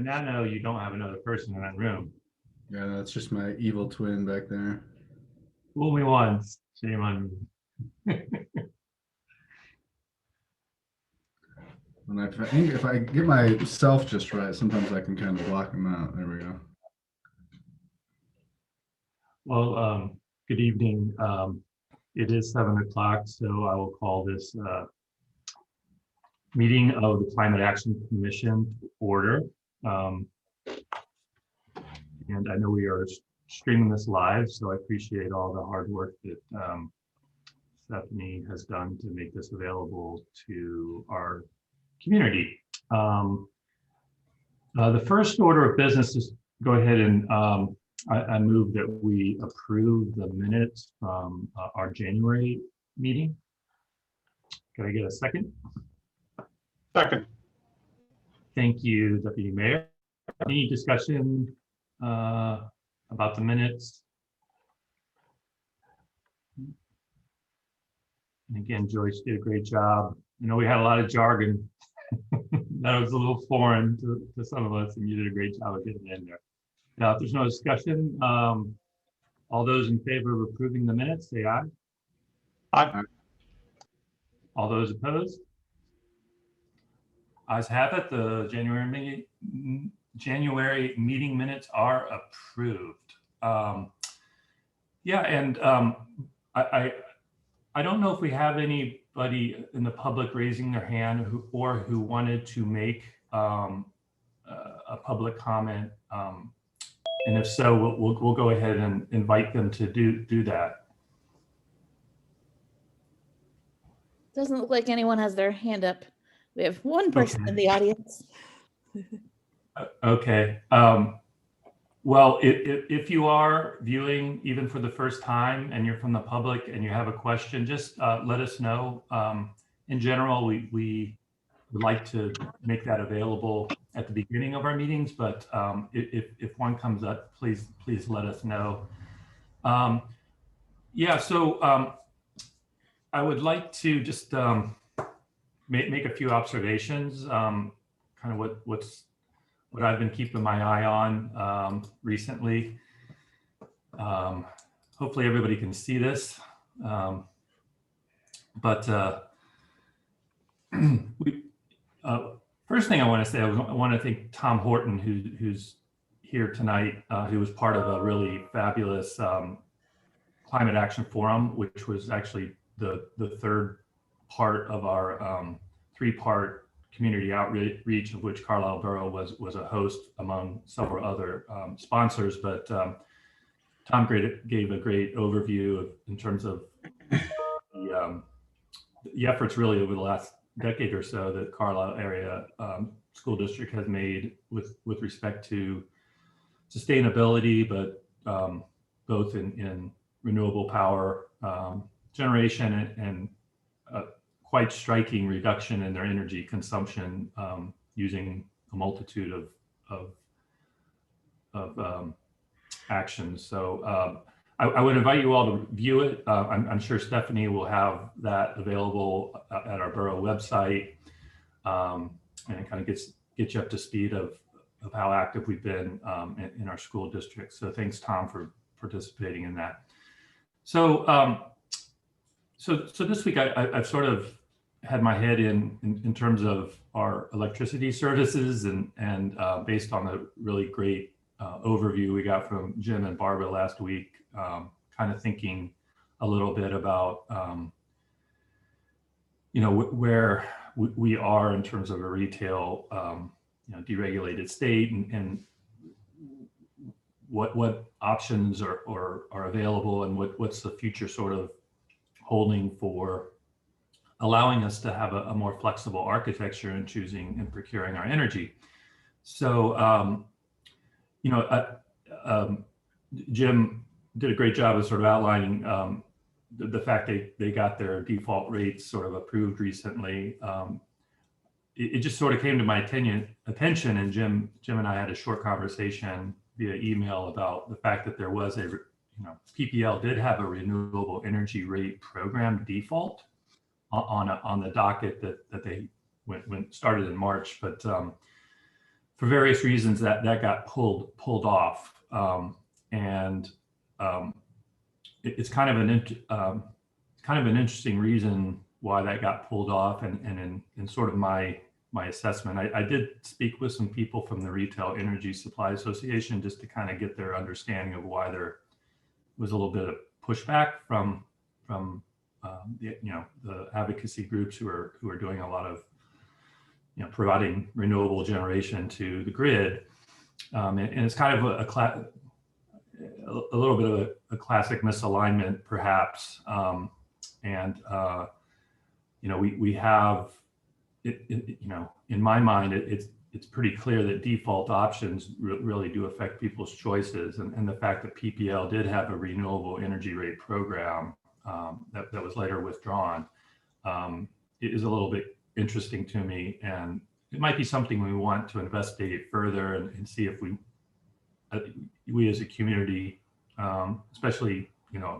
now know you don't have another person in that room. Yeah, that's just my evil twin back there. Fool me once, shame on me. And I think if I get myself just right, sometimes I can kind of block them out. There we go. Well, good evening. It is 7 o'clock, so I will call this meeting of the Climate Action Commission to order. And I know we are streaming this live, so I appreciate all the hard work that Stephanie has done to make this available to our community. The first order of business is go ahead and I move that we approve the minutes from our January meeting. Can I get a second? Second. Thank you, Deputy Mayor. Any discussion about the minutes? And again, Joyce did a great job. I know we had a lot of jargon that was a little foreign to some of us, and you did a great job of getting in there. Now, if there's no discussion, all those in favor of approving the minutes, say aye. Aye. All those opposed? Ayes have it. The January meeting minutes are approved. Yeah, and I don't know if we have anybody in the public raising their hand who wanted to make a public comment. And if so, we'll go ahead and invite them to do that. Doesn't look like anyone has their hand up. We have one person in the audience. Okay. Well, if you are viewing even for the first time and you're from the public and you have a question, just let us know. In general, we would like to make that available at the beginning of our meetings, but if one comes up, please let us know. Yeah, so I would like to just make a few observations, kind of what I've been keeping my eye on recently. Hopefully everybody can see this, first thing I want to say, I want to thank Tom Horton, who's here tonight, who was part of a really fabulous Climate Action Forum, which was actually the third part of our three-part community outreach, of which Carlisle Borough was a host among several other sponsors. But Tom gave a great overview in terms of the efforts really over the last decade or so that Carlisle area school district has made with respect to sustainability, but both in renewable power generation and quite striking reduction in their energy consumption using a multitude of actions. So I would invite you all to view it. I'm sure Stephanie will have that available at our borough website, and it kind of gets you up to speed of how active we've been in our school district. So thanks, Tom, for participating in that. So so this week I've sort of had my head in terms of our electricity services and based on the really great overview we got from Jim and Barbara last week, kind of thinking a little bit about where we are in terms of a retail deregulated state and what options are available and what's the future sort of holding for allowing us to have a more flexible architecture in choosing and procuring our energy. So Jim did a great job of sort of outlining the fact they got their default rates sort of approved recently. It just sort of came to my attention, and Jim and I had a short conversation via email about the fact that there was PPL did have a renewable energy rate program default on the docket that they started in March, but for various reasons that got pulled off. And it's kind of an interesting reason why that got pulled off. And in sort of my assessment, I did speak with some people from the Retail Energy Supply Association just to kind of get their understanding of why there was a little bit of pushback from the advocacy groups who are doing a lot of providing renewable generation to the grid, and it's kind of a little bit of a classic misalignment, perhaps, we have it, in my mind, it's pretty clear that default options really do affect people's choices, and the fact that PPL did have a renewable energy rate program that was later withdrawn is a little bit interesting to me, and it might be something we want to investigate further and see if we as a community, especially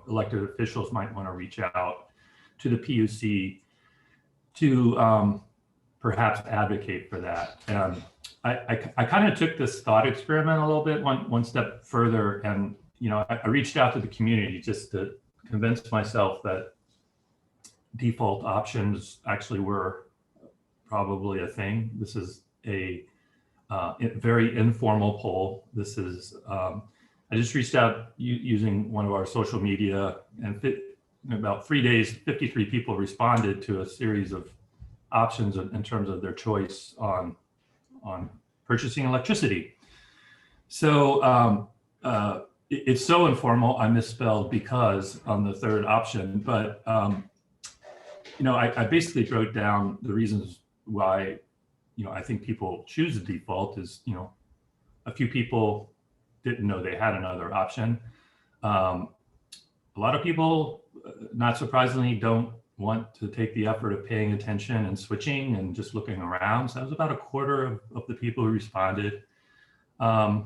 elected officials, might want to reach out to the PUC to perhaps advocate for that. And I kind of took this thought experiment a little bit one step further, and I reached out to the community just to convince myself that default options actually were probably a thing. This is a very informal poll. This is I just reached out using one of our social media, and in about 3 days, 53 people responded to a series of options in terms of their choice on purchasing electricity. So it's so informal. I misspelled because on the third option, but I basically wrote down the reasons why I think people choose the default is a few people didn't know they had another option. A lot of people, not surprisingly, don't want to take the effort of paying attention and switching and just looking around. So that was about a quarter of the people who responded. A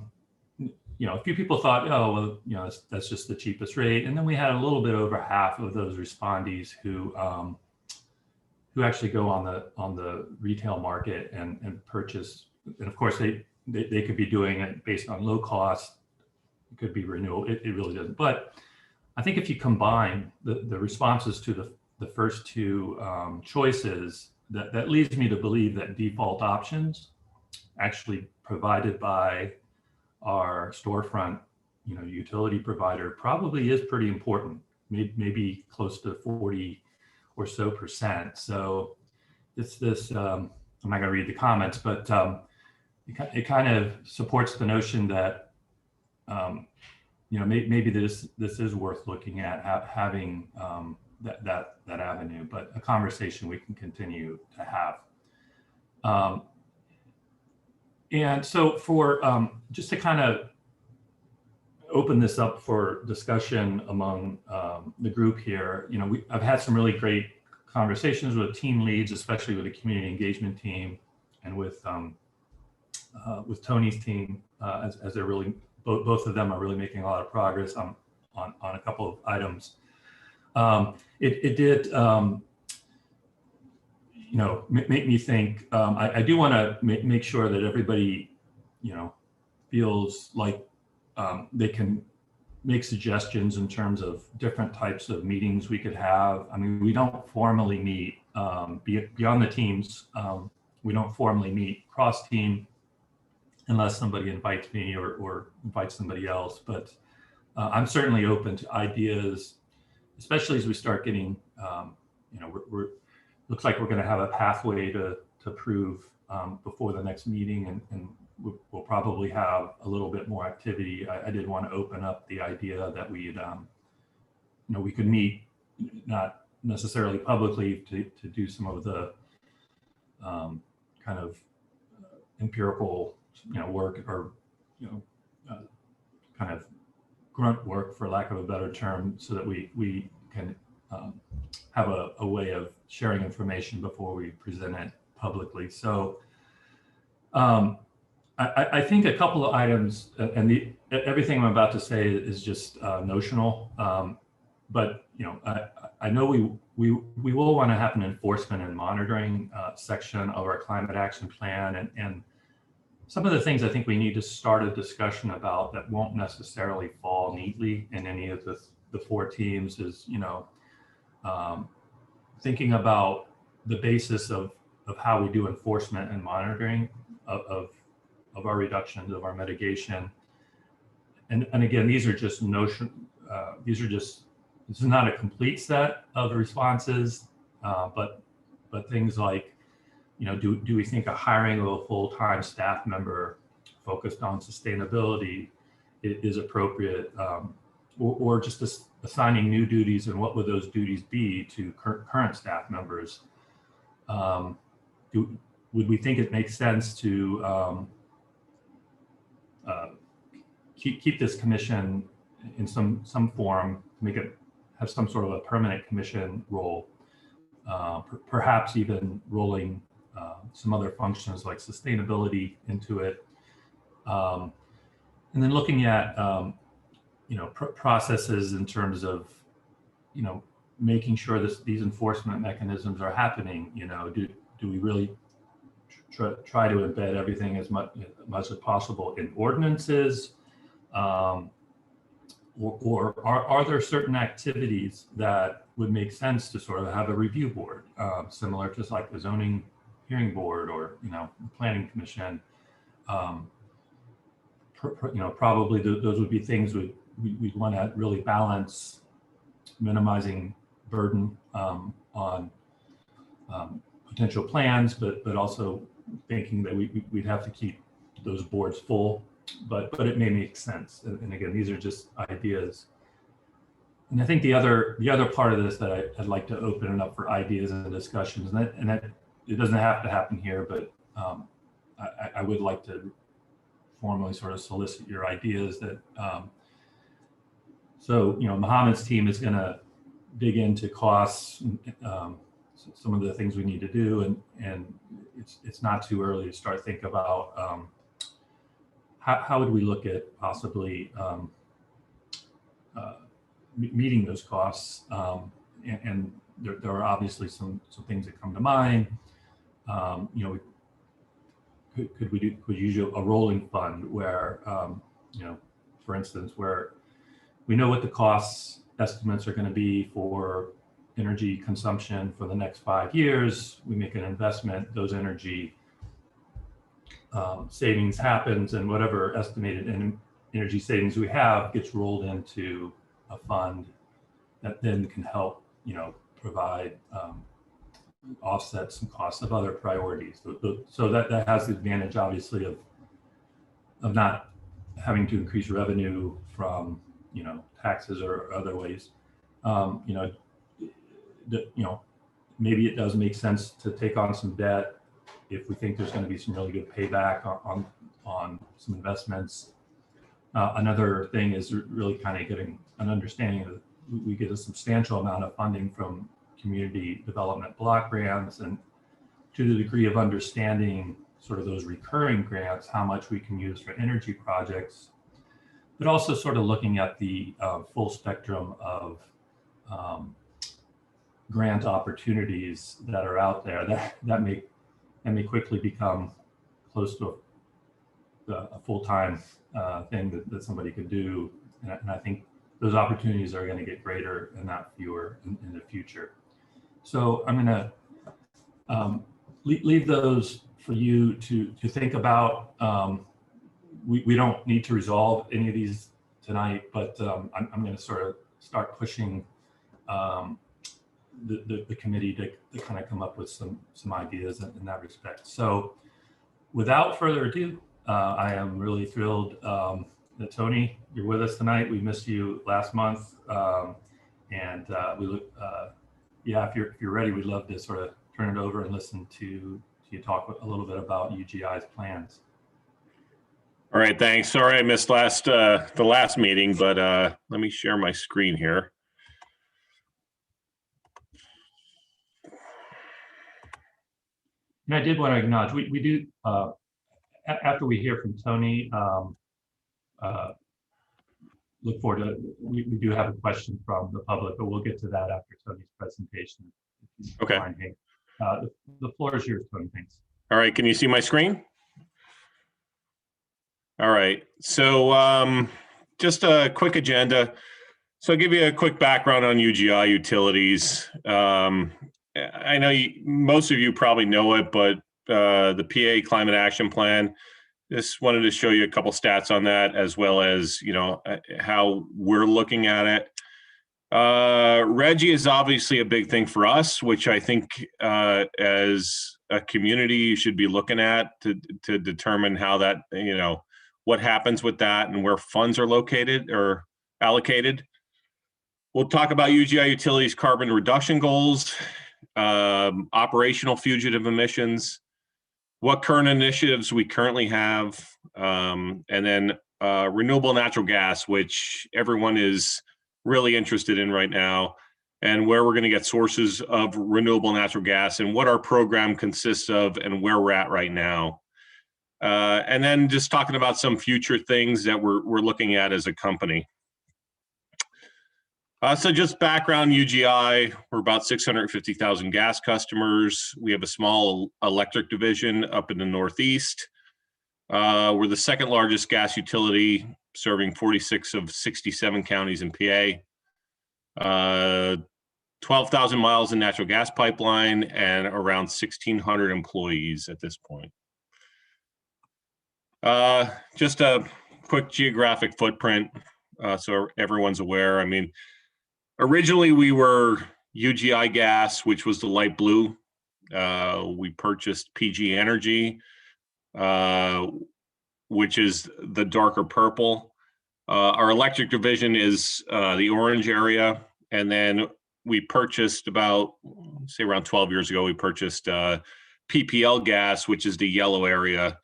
few people thought, oh, well, that's just the cheapest rate. And then we had a little bit over half of those respondees who actually go on the retail market and purchase. And of course, they could be doing it based on low cost. It could be renewable. It really doesn't. But I think if you combine the responses to the first two choices, that leads me to believe that default options actually provided by our storefront utility provider probably is pretty important, maybe close to 40 or so %. So it's this, I'm not gonna read the comments, but it kind of supports the notion that maybe this is worth looking at, having that avenue, but a conversation we can continue to have. And so for just to kind of open this up for discussion among the group here, I've had some really great conversations with team leads, especially with the community engagement team, and with Tony's team, as they're really both of them are really making a lot of progress on a couple of items. It did make me think. I do want to make sure that everybody feels like they can make suggestions in terms of different types of meetings we could have. I mean, we don't formally meet beyond the teams. We don't formally meet cross team unless somebody invites me or invites somebody else. But I'm certainly open to ideas, especially as we start getting, looks like we're going to have a pathway to prove before the next meeting, and we'll probably have a little bit more activity. I did want to open up the idea that we could meet, not necessarily publicly, to do some of the kind of empirical work, or kind of grunt work, for lack of a better term, so that we can have a way of sharing information before we present it publicly. So I think a couple of items, and everything I'm about to say is just notional, but I know we will want to have an enforcement and monitoring section of our climate action plan, and some of the things I think we need to start a discussion about that won't necessarily fall neatly in any of the four teams is, thinking about the basis of how we do enforcement and monitoring of our reductions, of our mitigation. And again, these are just this is not a complete set of responses, but things like, do we think a hiring of a full-time staff member focused on sustainability is appropriate, or just assigning new duties, and what would those duties be to current staff members? Would we think it makes sense to keep this commission in some form, make it have some sort of a permanent commission role, perhaps even rolling some other functions like sustainability into it, and then looking at processes in terms of making sure these enforcement mechanisms are happening. Do we really try to embed everything as much as possible in ordinances? Or are there certain activities that would make sense to sort of have a review board, similar to like the zoning hearing board or the planning commission? Probably those would be things we'd want to really balance, minimizing burden on potential plans, but also thinking that we'd have to keep those boards full. But it may make sense. And again, these are just ideas. And I think the other part of this that I'd like to open it up for ideas and discussions, and that it doesn't have to happen here, but I would like to formally sort of solicit your ideas that, Mohammed's team is going to dig into costs, some of the things we need to do, and it's not too early to start thinking about how would we look at possibly meeting those costs? And there are obviously some things that come to mind. Could we use a rolling fund where, for instance, where we know what the costs estimates are going to be for energy consumption for the next 5 years. We make an investment, those energy savings happens, and whatever estimated energy savings we have gets rolled into a fund that then can help, provide offset some costs of other priorities. So that has the advantage, obviously, of not having to increase revenue from taxes or other ways. Maybe it does make sense to take on some debt if we think there's going to be some really good payback on some investments. Another thing is really kind of getting an understanding of, we get a substantial amount of funding from community development block grants, and to the degree of understanding sort of those recurring grants, how much we can use for energy projects, but also sort of looking at the full spectrum of grant opportunities that are out there that may quickly become close to a full-time thing that somebody could do. And I think those opportunities are going to get greater and not fewer in the future. So I'm going to leave those for you to think about. We don't need to resolve any of these tonight, but I'm going to sort of start pushing the committee to kind of come up with some ideas in that respect. So without further ado, I am really thrilled that Tony, you're with us tonight. We missed you last month, and we look. Yeah, if you're ready, we'd love to sort of turn it over and listen to you talk a little bit about UGI's plans. All right, thanks. Sorry I missed the last meeting, but let me share my screen here. And I did want to acknowledge, we do, after we hear from Tony, look forward to, we do have a question from the public, but we'll get to that after Tony's presentation. Okay. The floor is yours, Tony, thanks. All right, can you see my screen? All right. So just a quick agenda. So I'll give you a quick background on UGI Utilities. I know most of you probably know it, but the PA Climate Action Plan, just wanted to show you a couple stats on that, as well as, how we're looking at it. RGGI is obviously a big thing for us, which I think as a community you should be looking at to determine how that, what happens with that and where funds are located or allocated. We'll talk about UGI Utilities carbon reduction goals, operational fugitive emissions, what current initiatives we currently have, and then renewable natural gas, which everyone is really interested in right now, and where we're going to get sources of renewable natural gas and what our program consists of and where we're at right now. And then just talking about some future things that we're looking at as a company. So just background UGI, we're about 650,000 gas customers. We have a small electric division up in the Northeast. We're the second largest gas utility, serving 46 of 67 counties in PA. 12,000 miles in natural gas pipeline and around 1,600 employees at this point. Just a quick geographic footprint so everyone's aware. I mean, originally we were UGI Gas, which was the light blue. We purchased PG Energy, which is the darker purple. Our electric division is the orange area. And then we purchased around 12 years ago, we purchased PPL Gas, which is the yellow area,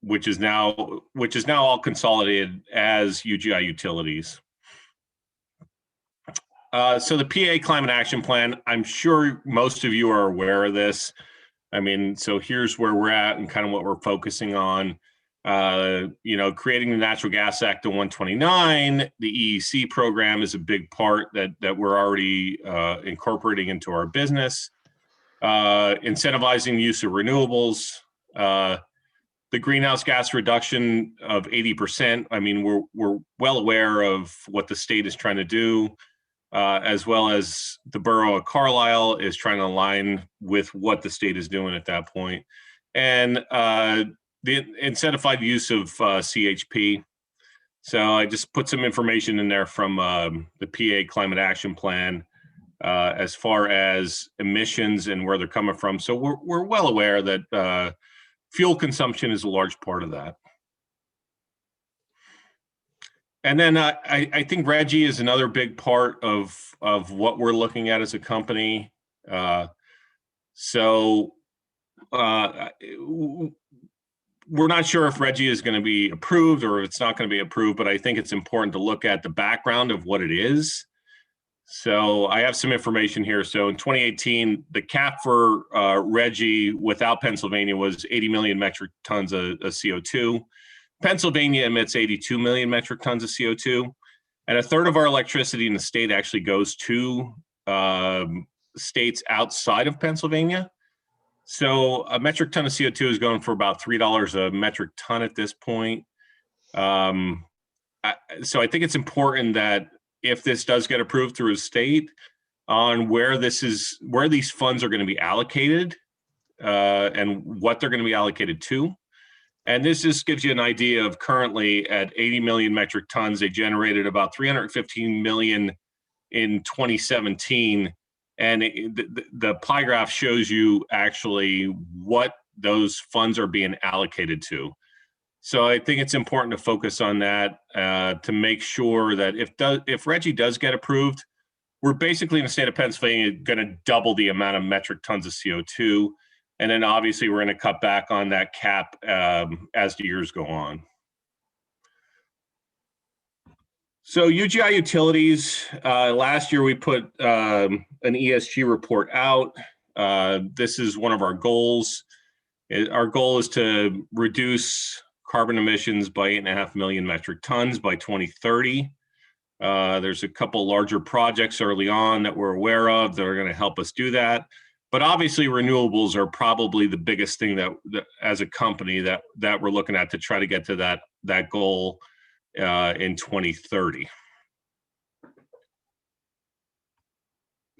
which is now all consolidated as UGI Utilities. So the PA Climate Action Plan, I'm sure most of you are aware of this. I mean, so here's where we're at and kind of what we're focusing on. Creating the Natural Gas Act of 129, the EEC program is a big part that we're already incorporating into our business. Incentivizing the use of renewables, the greenhouse gas reduction of 80%. I mean, we're well aware of what the state is trying to do, as well as the borough of Carlisle is trying to align with what the state is doing at that point. And the incentivized use of CHP. So I just put some information in there from the PA Climate Action Plan as far as emissions and where they're coming from. So we're well aware that fuel consumption is a large part of that. And then I think RGGI is another big part of what we're looking at as a company. We're not sure if RGGI is going to be approved or if it's not going to be approved, but I think it's important to look at the background of what it is. So I have some information here. So in 2018, the cap for RGGI without Pennsylvania was 80 million metric tons of CO2. Pennsylvania emits 82 million metric tons of CO2. And a third of our electricity in the state actually goes to states outside of Pennsylvania. So a metric ton of CO2 is going for about $3 a metric ton at this point. So I think it's important that if this does get approved through a state, on where these funds are going to be allocated and what they're going to be allocated to. And this just gives you an idea of currently at 80 million metric tons, they generated about 315 million in 2017. And the pie graph shows you actually what those funds are being allocated to. So I think it's important to focus on that to make sure that if RGGI does get approved, we're basically in the state of Pennsylvania going to double the amount of metric tons of CO2. And then obviously we're going to cut back on that cap as the years go on. So UGI Utilities, last year we put an ESG report out. This is one of our goals. Our goal is to reduce carbon emissions by 8.5 million metric tons by 2030. There's a couple larger projects early on that we're aware of that are going to help us do that. But obviously renewables are probably the biggest thing that as a company that we're looking at to try to get to that goal in 2030.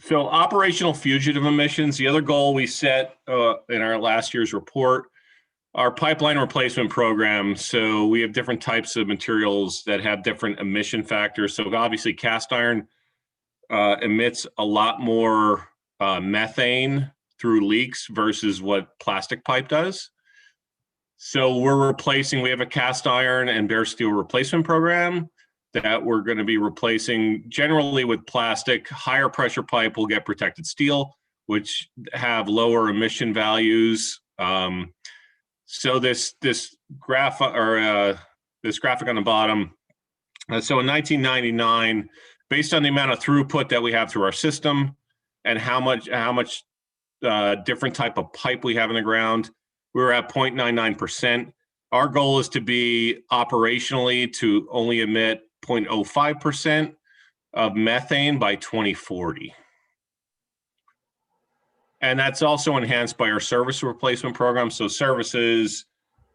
So operational fugitive emissions, the other goal we set in our last year's report, our pipeline replacement program. So we have different types of materials that have different emission factors. So obviously cast iron emits a lot more methane through leaks versus what plastic pipe does. So we have a cast iron and bare steel replacement program that we're going to be replacing generally with plastic. Higher pressure pipe will get protected steel, which have lower emission values. So this graph or this graphic on the bottom. So in 1999, based on the amount of throughput that we have through our system and how much different type of pipe we have in the ground, we were at 0.99%. Our goal is to be operationally to only emit 0.05% of methane by 2040. And that's also enhanced by our service replacement program. So services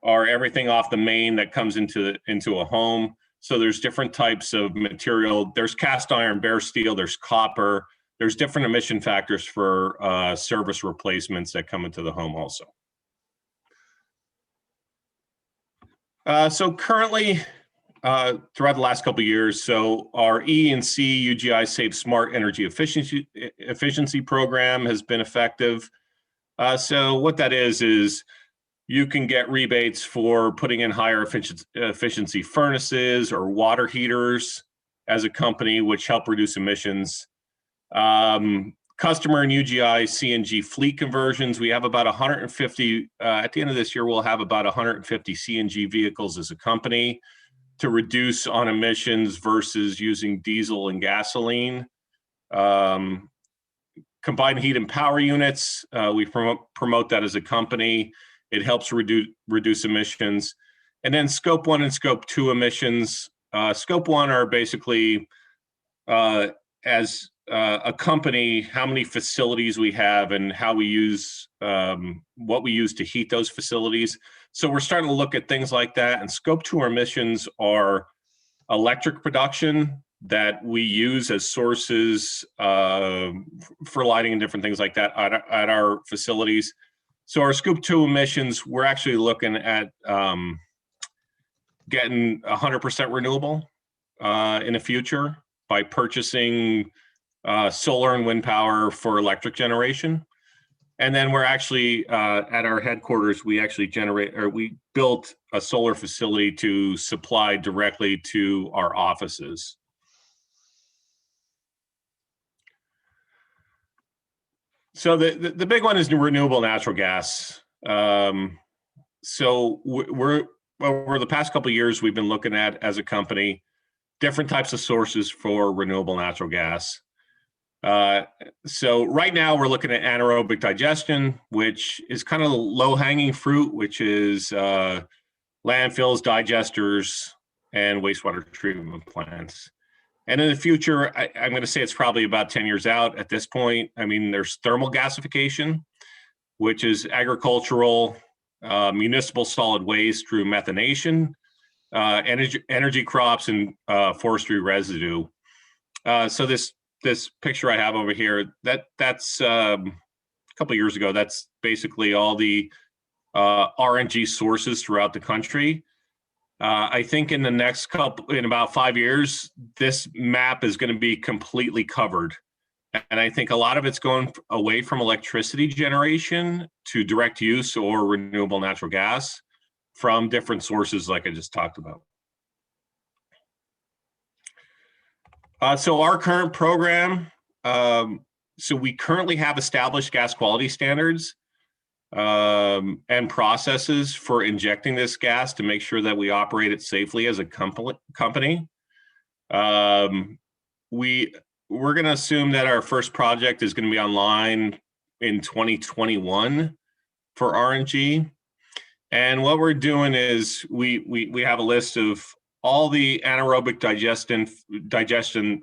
are everything off the main that comes into a home. So there's different types of material. There's cast iron, bare steel, there's copper. There's different emission factors for service replacements that come into the home also. So currently, throughout the last couple of years, so our E&C UGI Safe Smart Energy Efficiency Program has been effective. So what that is you can get rebates for putting in higher efficiency furnaces or water heaters as a company, which help reduce emissions. Customer and UGI CNG fleet conversions, we have about 150, at the end of this year, we'll have about 150 CNG vehicles as a company to reduce on emissions versus using diesel and gasoline. Combined heat and power units, we promote that as a company. It helps reduce emissions. And then scope 1 and scope 2 emissions. Scope 1 are basically, as a company, how many facilities we have and how we use, what we use to heat those facilities. So we're starting to look at things like that. And scope 2 emissions are electric production that we use as sources for lighting and different things like that at our facilities. So our scope 2 emissions, we're actually looking at getting 100% renewable in the future by purchasing solar and wind power for electric generation. And then we're actually at our headquarters, we built a solar facility to supply directly to our offices. So the big one is renewable natural gas. So we're over the past couple of years, we've been looking at, as a company, different types of sources for renewable natural gas. So right now we're looking at anaerobic digestion, which is kind of the low-hanging fruit, which is landfills, digesters, and wastewater treatment plants. And in the future, I'm going to say it's probably about 10 years out at this point. I mean, there's thermal gasification, which is agricultural, municipal solid waste through methanation, energy crops, and forestry residue. So this picture I have over here, that's a couple of years ago, that's basically all the RNG sources throughout the country. I think in about 5 years, this map is going to be completely covered. And I think a lot of it's going away from electricity generation to direct use or renewable natural gas from different sources like I just talked about. So our current program, so we currently have established gas quality standards and processes for injecting this gas to make sure that we operate it safely as a company. We're going to assume that our first project is going to be online in 2021 for RNG. And what we're doing is we have a list of all the anaerobic digestion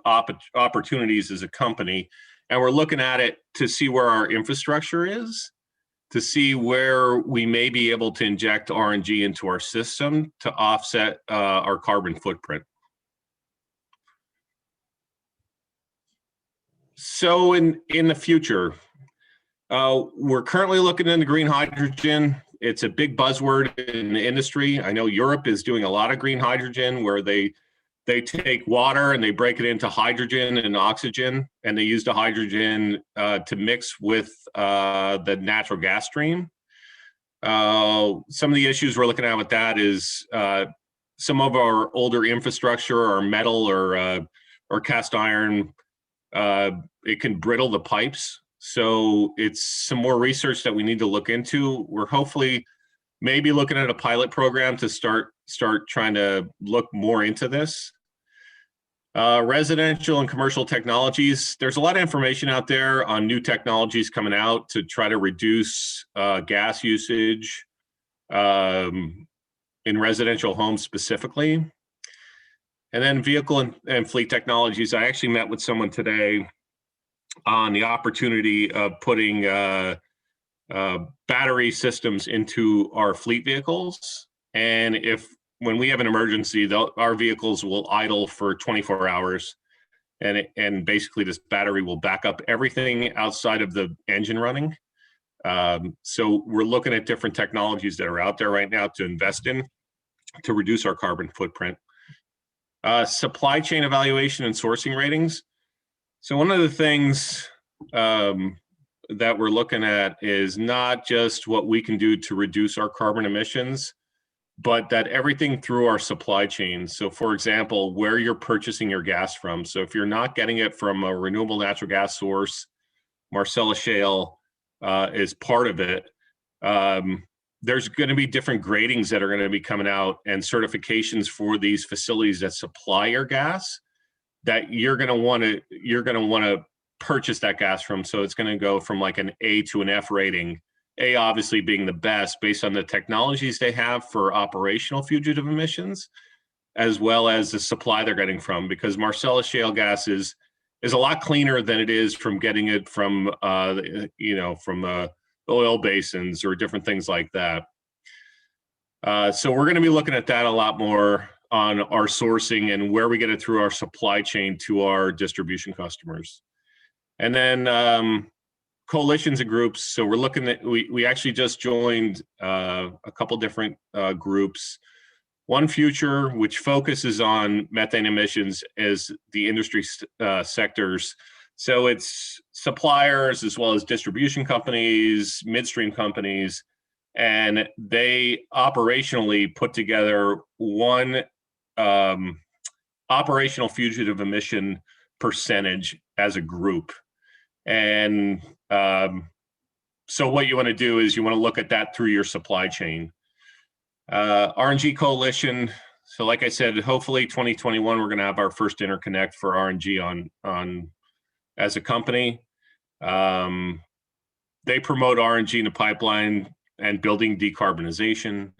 opportunities as a company. and we're looking at it to see where our infrastructure is, to see where we may be able to inject RNG into our system to offset our carbon footprint. So in the future, we're currently looking into green hydrogen. It's a big buzzword in the industry. I know Europe is doing a lot of green hydrogen where they take water and they break it into hydrogen and oxygen, and they use the hydrogen to mix with the natural gas stream. Some of the issues we're looking at with that is some of our older infrastructure, our metal or cast iron, it can brittle the pipes. So it's some more research that we need to look into. We're hopefully maybe looking at a pilot program to start trying to look more into this. Residential and commercial technologies. There's a lot of information out there on new technologies coming out to try to reduce gas usage in residential homes specifically. And then vehicle and fleet technologies. I actually met with someone today on the opportunity of putting battery systems into our fleet vehicles. And when we have an emergency, our vehicles will idle for 24 hours. And basically this battery will back up everything outside of the engine running. So we're looking at different technologies that are out there right now to invest in to reduce our carbon footprint. Supply chain evaluation and sourcing ratings. So one of the things that we're looking at is not just what we can do to reduce our carbon emissions, but that everything through our supply chain. So for example, where you're purchasing your gas from. So if you're not getting it from a renewable natural gas source, Marcellus Shale is part of it. There's going to be different gradings that are going to be coming out and certifications for these facilities that supply your gas that you're going to want to purchase that gas from. So it's going to go from like an A to an F rating. A obviously being the best based on the technologies they have for operational fugitive emissions, as well as the supply they're getting from, because Marcellus shale gas is a lot cleaner than it is from getting it from the oil basins or different things like that. So we're going to be looking at that a lot more on our sourcing and where we get it through our supply chain to our distribution customers. And then coalitions and groups. So we're looking at, we actually just joined a couple different groups. One Future, which focuses on methane emissions as the industry sectors. So it's suppliers as well as distribution companies, midstream companies, and they operationally put together one operational fugitive emission percentage as a group. And so what you want to do is you want to look at that through your supply chain. RNG Coalition. So like I said, hopefully 2021, we're going to have our first interconnect for RNG on as a company. They promote RNG in the pipeline and building decarbonization.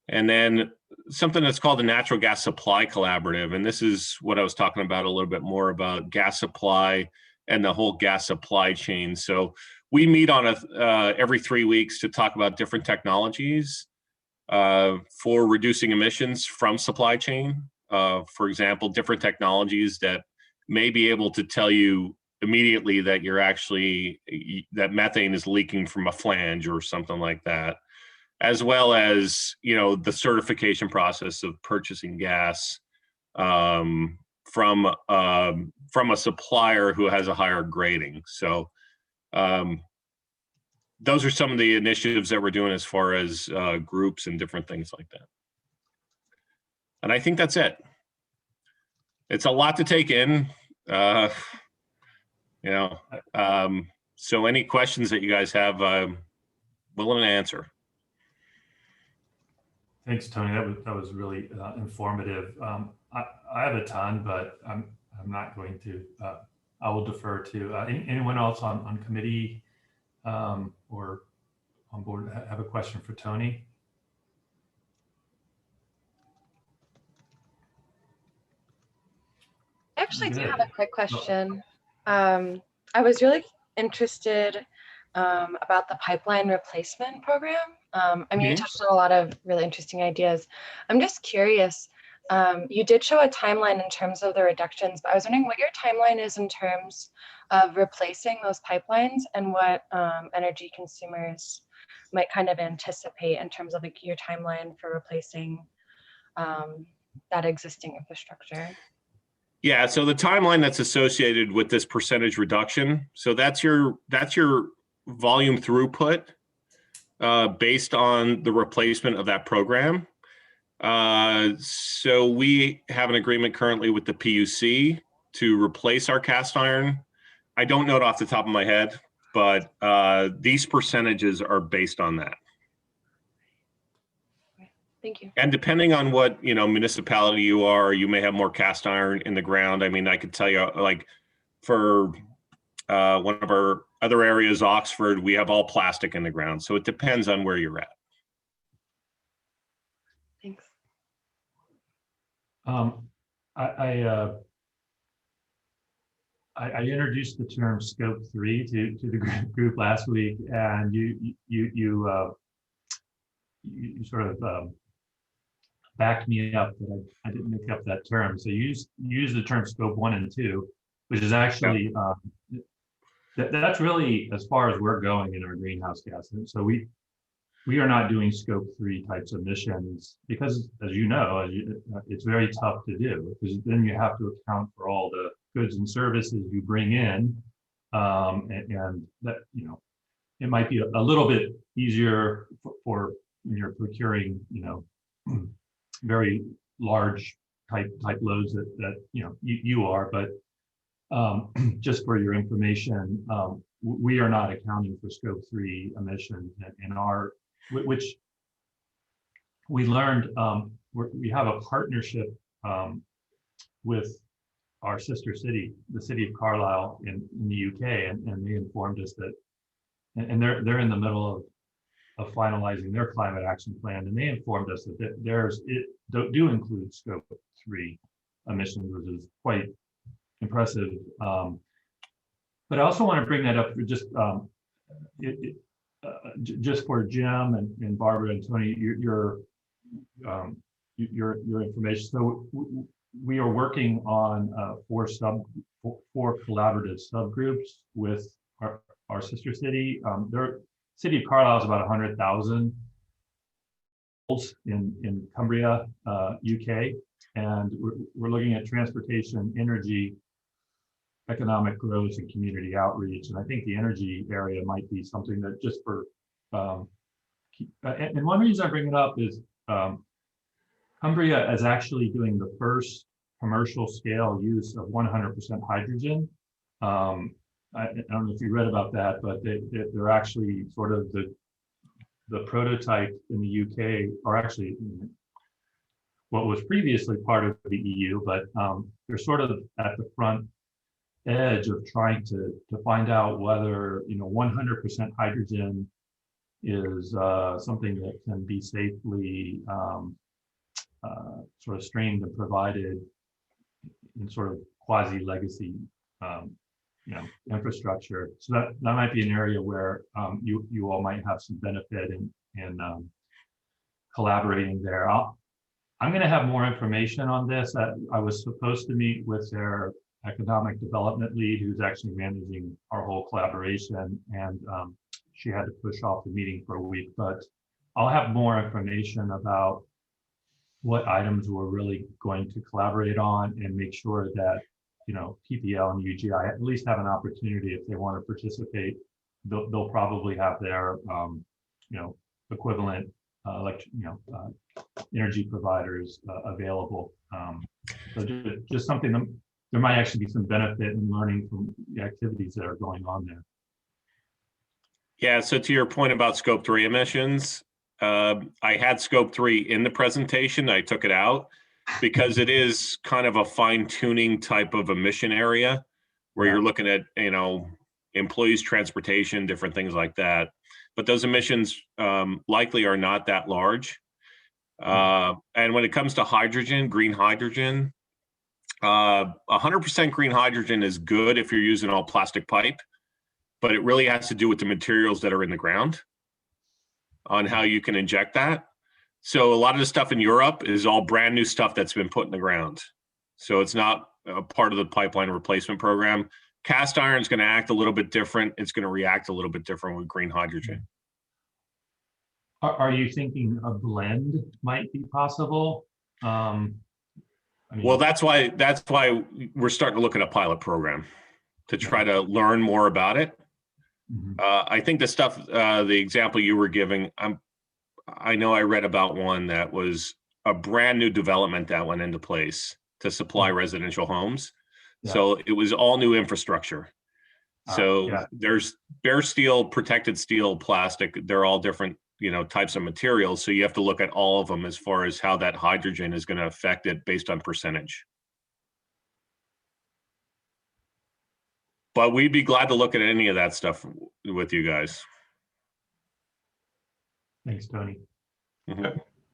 And then something that's called the Natural Gas Supply Collaborative. And this is what I was talking about a little bit more about gas supply and the whole gas supply chain. So we meet on every 3 weeks to talk about different technologies for reducing emissions from supply chain. For example, different technologies that may be able to tell you immediately that you're actually, that methane is leaking from a flange or something like that, as well as, you know, the certification process of purchasing gas from a supplier who has a higher grading. So those are some of the initiatives that we're doing as far as groups and different things like that. And I think that's it. It's a lot to take in, so any questions that you guys have, willing to answer. Thanks, Tony. That was really informative. I have a ton, but I'm not going to. I will defer to anyone else on committee or on board have a question for Tony. I actually do Good. have a quick question. I was really interested about the pipeline replacement program. I mean, you Mhm. touched on a lot of really interesting ideas. I'm just curious. You did show a timeline in terms of the reductions, but I was wondering what your timeline is in terms of replacing those pipelines and what energy consumers might kind of anticipate in terms of like your timeline for replacing that existing infrastructure. Yeah, so the timeline that's associated with this percentage reduction, so that's your volume throughput based on the replacement of that program. So we have an agreement currently with the PUC to replace our cast iron. I don't know it off the top of my head, but these percentages are based on that. Thank you. And depending on what, municipality you are, you may have more cast iron in the ground. I mean, I could tell you, like, for one of our other areas, Oxford, we have all plastic in the ground. So it depends on where you're at. Thanks. I introduced the term Scope 3 to the group last week, and you sort of backed me up that I didn't make up that term. So you use the term Scope 1 and 2, which is actually that's really as far as we're going in our greenhouse gas. And so we are not doing Scope 3 types of emissions because, as you know, it's very tough to do, because then you have to account for all the goods and services you bring in, and that, it might be a little bit easier for when you're procuring, very large type loads that you are, but just for your information, we are not accounting for Scope 3 emissions in our, which we learned. We have a partnership with our sister city, the city of Carlisle in the UK, and they informed us that, and they're in the middle of finalizing their climate action plan, and they informed us that theirs do include Scope 3 emissions, which is quite impressive. But I also want to bring that up for just for Jim and Barbara and Tony, your information. So we are working on 4 collaborative subgroups with our sister city. Their city of Carlisle is about 100,000 in Cumbria, UK, and we're looking at transportation, energy, economic growth, and community outreach. And I think the energy area might be something that just for, and one reason I bring it up is Cumbria is actually doing the first commercial scale use of 100% hydrogen. I don't know if you read about that, but they're actually sort of the prototype in the UK, or actually what was previously part of the EU, but they're sort of at the front edge of trying to find out whether 100% hydrogen is something that can be safely sort of streamed and provided in sort of quasi-legacy infrastructure. So that might be an area where you all might have some benefit in collaborating there. I'm going to have more information on this. I was supposed to meet with their economic development lead, who's actually managing our whole collaboration, and she had to push off the meeting for a week, but I'll have more information about what items we're really going to collaborate on, and make sure that PPL and UGI at least have an opportunity. If they want to participate, they'll probably have their equivalent energy providers available. So just something that there might actually be some benefit in learning from the activities that are going on there. Yeah, so to your point about Scope 3 emissions, I had Scope 3 in the presentation. I took it out because it is kind of a fine-tuning type of emission area where you're looking at, employees, transportation, different things like that. But those emissions likely are not that large. And when it comes to hydrogen, green hydrogen, 100% green hydrogen is good if you're using all plastic pipe, but it really has to do with the materials that are in the ground on how you can inject that. So a lot of the stuff in Europe is all brand new stuff that's been put in the ground. So it's not a part of the pipeline replacement program. Cast iron is going to act a little bit different. It's going to react a little bit different with green hydrogen. Are you thinking a blend might be possible? I mean, Well, that's why we're starting to look at a pilot program to try to learn more about it. mhm. I think the stuff, the example you were giving, I know I read about one that was a brand new development that went into place to supply residential homes. Yeah. So it was all new infrastructure. So yeah. there's bare steel, protected steel, plastic. They're all different, types of materials. So you have to look at all of them as far as how that hydrogen is going to affect it based on percentage. But we'd be glad to look at any of that stuff with you guys. Thanks, Tony.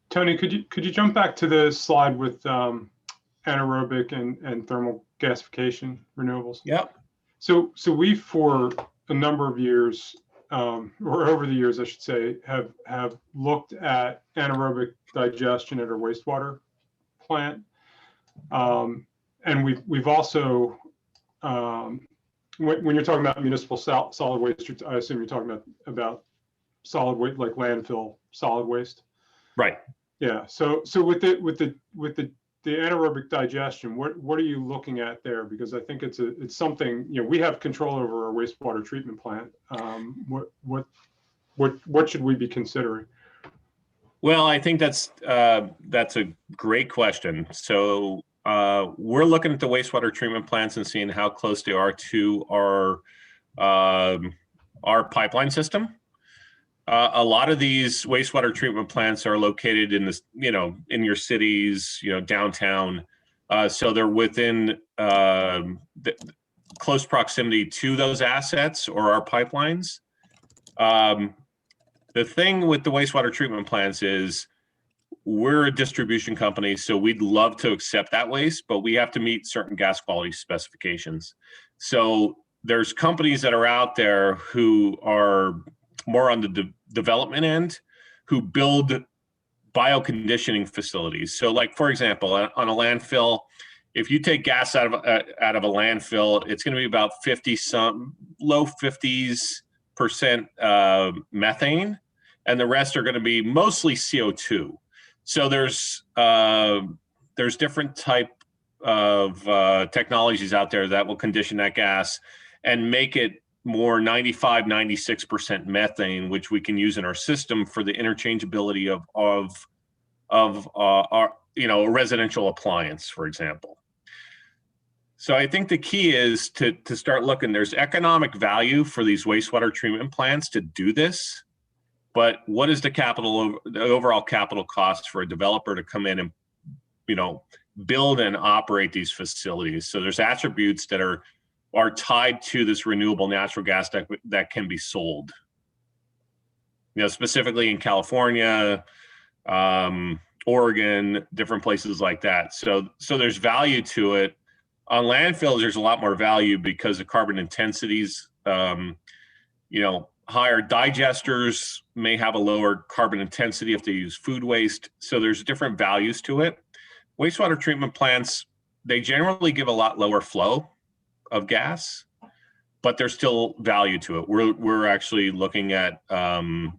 Tony, could you jump back to the slide with anaerobic and thermal gasification renewables? Yep. So we, for a number of years, or over the years, I should say, have looked at anaerobic digestion at our wastewater plant, and we've also, when you're talking about municipal solid waste, I assume you're talking about solid waste, like landfill solid waste. Right. Yeah. So with the anaerobic digestion, what are you looking at there? Because I think it's something, we have control over our wastewater treatment plant. What should we be considering? Well, I think that's a great question. So we're looking at the wastewater treatment plants and seeing how close they are to our pipeline system. A lot of these wastewater treatment plants are located in this, in your cities, downtown. So they're within the close proximity to those assets or our pipelines. The thing with the wastewater treatment plants is we're a distribution company, so we'd love to accept that waste, but we have to meet certain gas quality specifications. So there's companies that are out there who are more on the development end, who build bioconditioning facilities. So like, for example, on a landfill, if you take gas out of a landfill, it's going to be about low 50% methane, and the rest are going to be mostly CO2. So there's different type of technologies out there that will condition that gas and make it more 95, 96% methane, which we can use in our system for the interchangeability of our, a residential appliance, for example. So I think the key is to start looking. There's economic value for these wastewater treatment plants to do this, but what is the overall capital cost for a developer to come in and, build and operate these facilities? So there's attributes that are tied to this renewable natural gas that can be sold. Specifically in California, Oregon, different places like that. So there's value to it. On landfills, there's a lot more value because the carbon intensities, higher. Digesters may have a lower carbon intensity if they use food waste. So there's different values to it. Wastewater treatment plants, they generally give a lot lower flow of gas, but there's still value to it. We're actually looking at one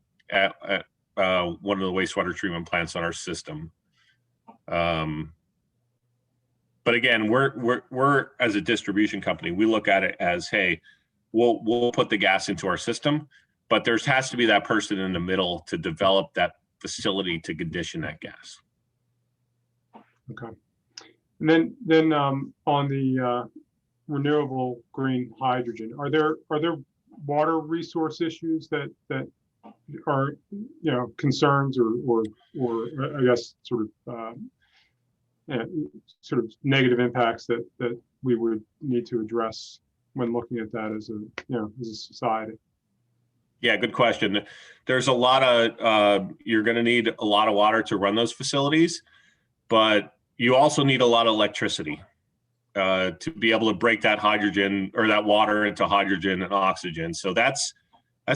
of the wastewater treatment plants on our system. But again, we're as a distribution company, we look at it as, hey, we'll put the gas into our system, but there has to be that person in the middle to develop that facility to condition that gas. Okay. And then on the renewable green hydrogen, are there water resource issues that are concerns or I guess sort of negative impacts that we would need to address when looking at that as a society? Yeah, good question. There's a lot of you're going to need a lot of water to run those facilities, but you also need a lot of electricity. to be able to break that hydrogen or that water into hydrogen and oxygen. So that's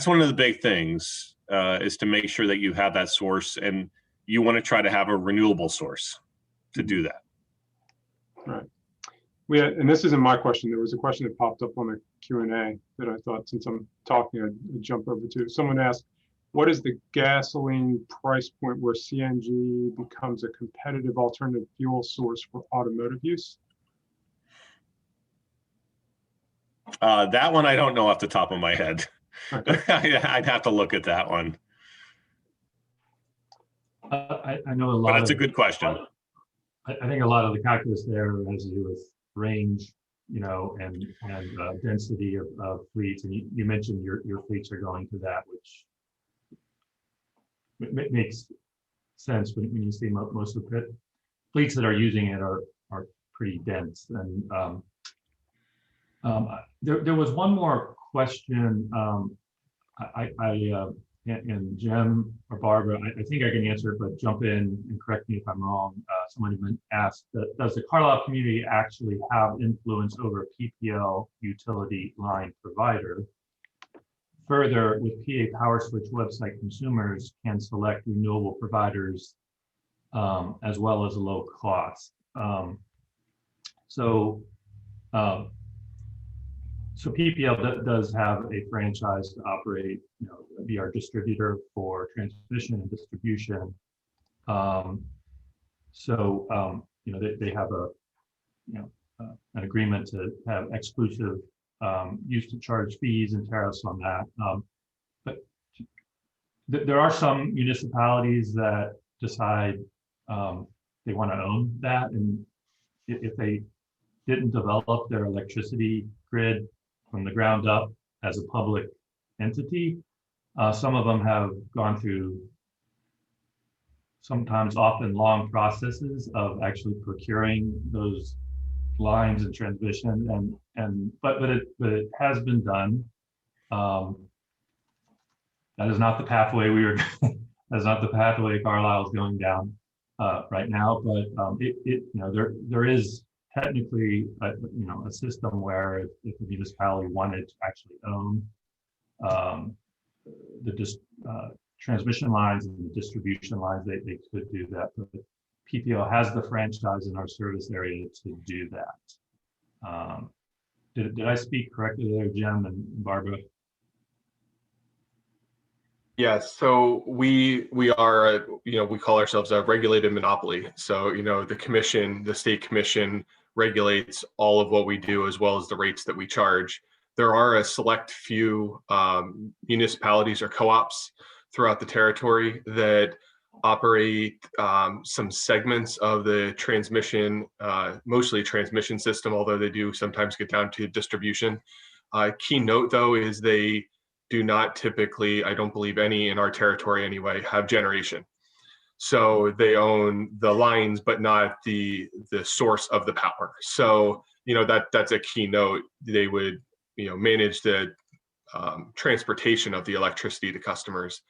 one of the big things, is to make sure that you have that source, and you want to try to have a renewable source to do that. Right. And this isn't my question. There was a question that popped up on the Q&A that I thought, since I'm talking, I'd jump over to. Someone asked, what is the gasoline price point where CNG becomes a competitive alternative fuel source for automotive use? That one I don't know off the top of my head. Okay. I'd have to look at that one. I know a lot. But that's a good question. I think a lot of the calculus there has to do with range, and density of fleets. And you mentioned your fleets are going to that, which makes sense when you see most of the fleets that are using it are pretty dense. And there was one more question. And Jim or Barbara, I think I can answer it, but jump in and correct me if I'm wrong. Someone even asked, does the Carlisle community actually have influence over a PPL utility line provider? Further, with PA PowerSwitch website, consumers can select renewable providers as well as low cost. So PPL does have a franchise to operate, be our distributor for transmission and distribution. They have an agreement to have exclusive use to charge fees and tariffs on that. But there are some municipalities that decide they want to own that, and if they didn't develop their electricity grid from the ground up as a public entity, some of them have gone through sometimes often long processes of actually procuring those lines and transmission, but it has been done. That is not the pathway that's not the pathway Carlisle is going down right now, but there is technically a system where if the municipality wanted to actually own the transmission lines and the distribution lines, they could do that. But PPL has the franchise in our service area to do that. Did I speak correctly there, Jim and Barbara? Yes, so we are, we call ourselves a regulated monopoly. So, the state commission regulates all of what we do as well as the rates that we charge. There are a select few municipalities or co-ops throughout the territory that operate some segments of the transmission, mostly transmission system, although they do sometimes get down to distribution. Key note though is they do not typically, I don't believe any in our territory anyway, have generation. So they own the lines, but not the source of the power. So, that's a key note. They would, manage the transportation of the electricity to customers.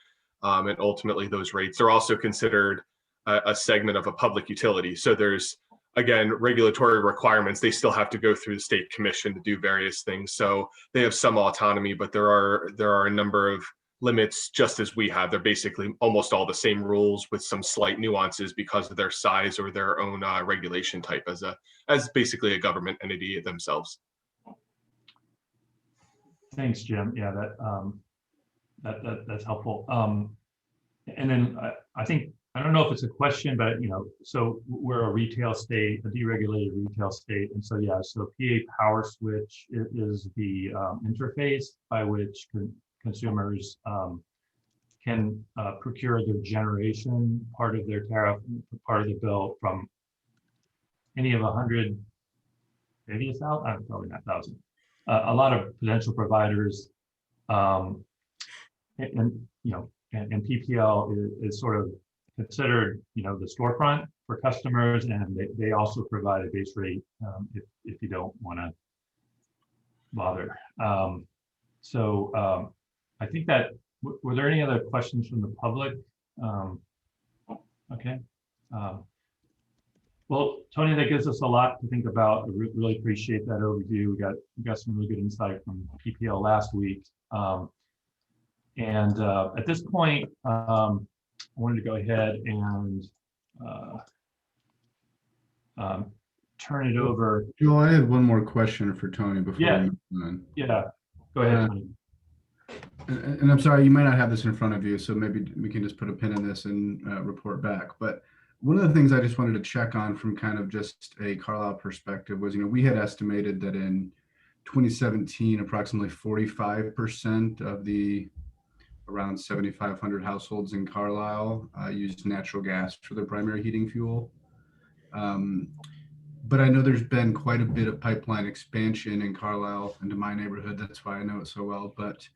And ultimately those rates are also considered a segment of a public utility. So there's, again, regulatory requirements. They still have to go through the state commission to do various things. So they have some autonomy, but there are a number of limits, just as we have. They're basically almost all the same rules with some slight nuances because of their size or their own regulation type as basically a government entity themselves. Thanks, Jim. Yeah, that's helpful. And then I think, I don't know if it's a question, but so we're a retail state, a deregulated retail state, and so so PA PowerSwitch is the interface by which consumers can procure their generation, part of their tariff, part of the bill from any of 100, maybe 1,000, probably not 1,000. A lot of potential providers, and PPL is sort of considered, the storefront for customers, and they also provide a base rate if you don't want to bother. I think that, were there any other questions from the public? Okay. Well, Tony, that gives us a lot to think about. I really appreciate that overview. We got some really good insight from PPL last week. And at this point, I wanted to go ahead and uh, turn it over. Joel, I had one more question for Tony before Yeah. we move on. Yeah, go ahead, Uh, Tony. And I'm sorry, you might not have this in front of you, so maybe we can just put a pin in this and report back. But one of the things I just wanted to check on from kind of just a Carlisle perspective was, we had estimated that in 2017, approximately 45% of the around 7,500 households in Carlisle used natural gas for their primary heating fuel. But I know there's been quite a bit of pipeline expansion in Carlisle into my neighborhood. That's why I know it so well. But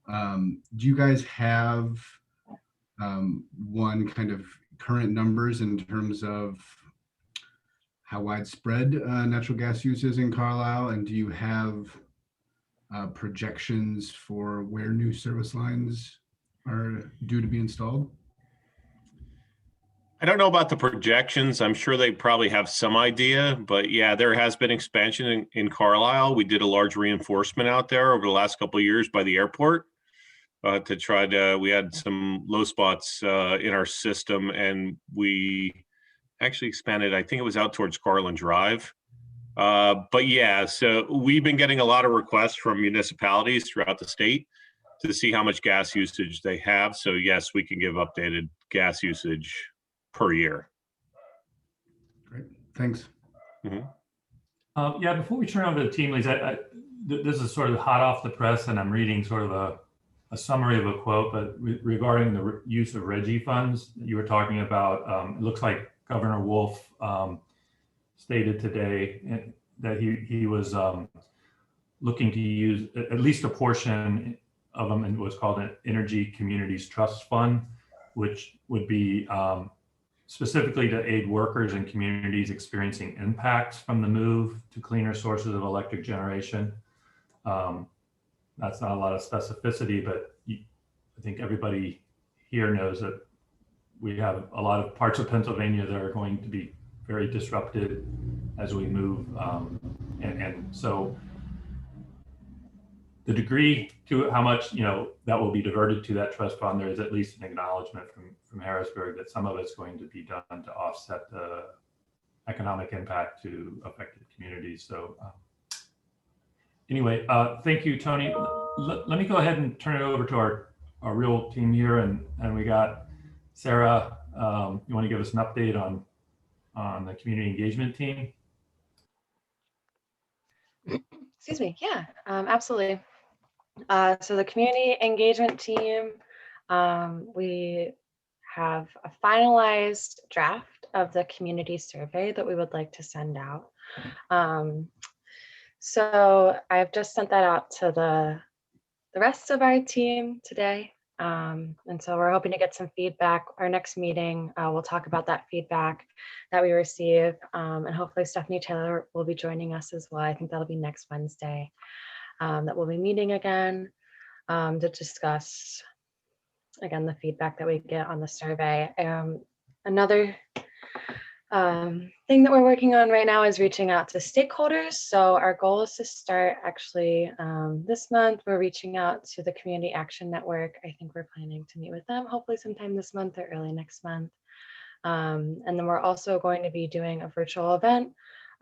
do you guys have one kind of current numbers in terms of how widespread natural gas use is in Carlisle? And do you have projections for where new service lines are due to be installed? I don't know about the projections. I'm sure they probably have some idea, but yeah, there has been expansion in Carlisle. We did a large reinforcement out there over the last couple of years by the airport to try to, we had some low spots in our system, and we actually expanded, I think it was out towards Garland Drive. But yeah, so we've been getting a lot of requests from municipalities throughout the state to see how much gas usage they have. So yes, we can give updated gas usage per year. Great, thanks. Yeah, before we turn over to the team leads, this is sort of hot off the press, and I'm reading sort of a summary of a quote, but regarding the use of RGGI funds that you were talking about, it looks like Governor Wolf stated today that he was looking to use at least a portion of them in what's called an Energy Communities Trust Fund, which would be specifically to aid workers and communities experiencing impacts from the move to cleaner sources of electric generation. That's not a lot of specificity, but I think everybody here knows that we have a lot of parts of Pennsylvania that are going to be very disrupted as we move. And so the degree to how much, that will be diverted to that trust fund, there is at least an acknowledgement from Harrisburg that some of it's going to be done to offset the economic impact to affected communities. So anyway, thank you, Tony. Let me go ahead and turn it over to our real team here. And we got Sarah, you want to give us an update on the community engagement team? Excuse me. Yeah, absolutely. So the community engagement team, we have a finalized draft of the community survey that we would like to send out. So I've just sent that out to the rest of our team today. And so we're hoping to get some feedback. Our next meeting, we'll talk about that feedback that we receive. And hopefully Stephanie Taylor will be joining us as well. I think that'll be next Wednesday that we'll be meeting again to discuss, again, the feedback that we get on the survey. Another thing that we're working on right now is reaching out to stakeholders. So our goal is to start actually this month. We're reaching out to the Community Action Network. I think we're planning to meet with them hopefully sometime this month or early next month. And then we're also going to be doing a virtual event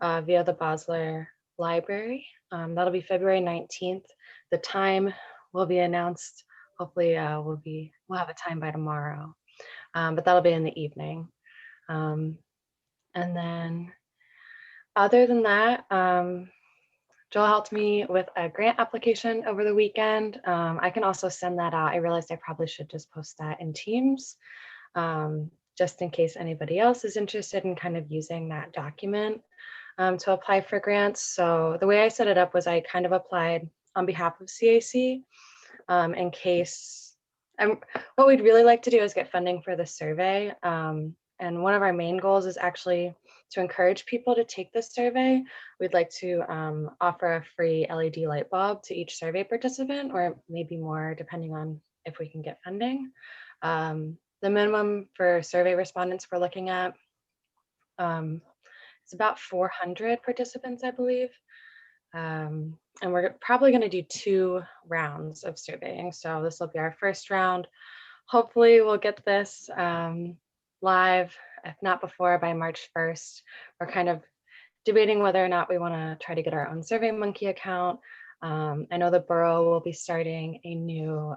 via the Bosler Library. That'll be February 19th. The time will be announced. Hopefully we'll have a time by tomorrow, but that'll be in the evening. And then other than that, Joel helped me with a grant application over the weekend. I can also send that out. I realized I probably should just post that in Teams, just in case anybody else is interested in kind of using that document to apply for grants. So the way I set it up was I kind of applied on behalf of CAC in case, what we'd really like to do is get funding for the survey. And one of our main goals is actually to encourage people to take this survey. We'd like to offer a free LED light bulb to each survey participant, or maybe more depending on if we can get funding. The minimum for survey respondents we're looking at It's about 400 participants, I believe. And we're probably going to do 2 rounds of surveying. So this will be our first round. Hopefully we'll get this live, if not before, by March 1st. We're kind of debating whether or not we want to try to get our own SurveyMonkey account. I know the borough will be starting a new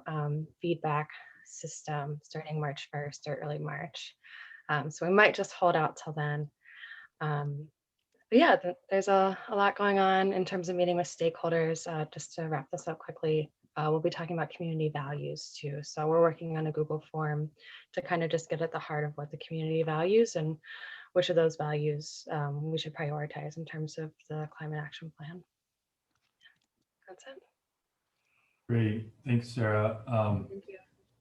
feedback system starting March 1st or early March. So we might just hold out till then. But yeah, there's a lot going on in terms of meeting with stakeholders. Just to wrap this up quickly, we'll be talking about community values too. So we're working on a Google form to kind of just get at the heart of what the community values and which of those values we should prioritize in terms of the climate action plan. That's it. Great, thanks, Sarah. Thank you.